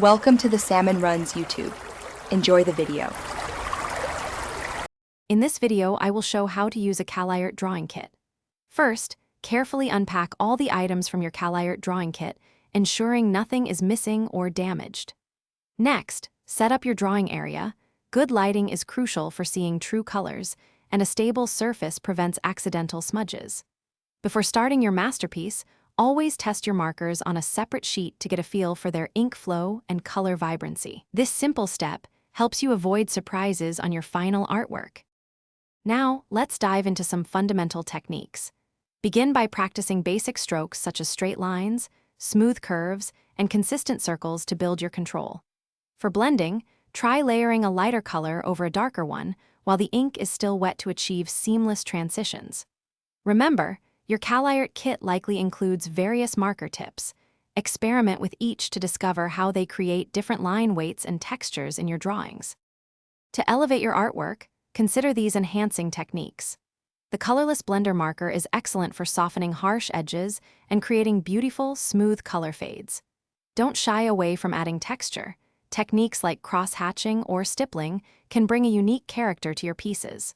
Welcome to the Salmon Runs YouTube. Enjoy the video. In this video, I will show how to use a Caliart drawing kit. First, carefully unpack all the items from your Caliart drawing kit, ensuring nothing is missing or damaged. Next, set up your drawing area. Good lighting is crucial for seeing true colors, and a stable surface prevents accidental smudges. Before starting your masterpiece, always test your markers on a separate sheet to get a feel for their ink flow and color vibrancy. This simple step helps you avoid surprises on your final artwork. Now, let's dive into some fundamental techniques. Begin by practicing basic strokes such as straight lines, smooth curves, and consistent circles to build your control. For blending, try layering a lighter color over a darker one while the ink is still wet to achieve seamless transitions. Remember, your Caliart kit likely includes various marker tips. Experiment with each to discover how they create different line weights and textures in your drawings. To elevate your artwork, consider these enhancing techniques. The colorless blender marker is excellent for softening harsh edges and creating beautiful, smooth color fades. Don't shy away from adding texture. Techniques like cross-hatching or stippling can bring a unique character to your pieces.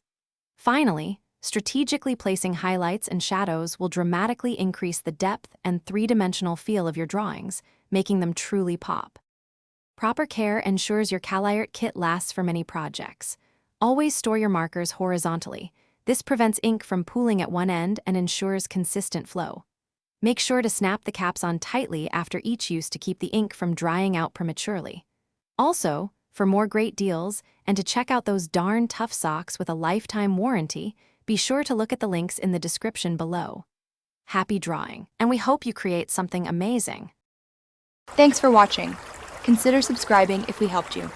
Finally, strategically placing highlights and shadows will dramatically increase the depth and three-dimensional feel of your drawings, making them truly pop. Proper care ensures your Caliart kit lasts for many projects. Always store your markers horizontally. This prevents ink from pooling at one end and ensures consistent flow. Make sure to snap the caps on tightly after each use to keep the ink from drying out prematurely. Also, for more great deals and to check out those darn tough socks with a lifetime warranty, be sure to look at the links in the description below. Happy drawing, and we hope you create something amazing. Thanks for watching. Consider subscribing if we helped you.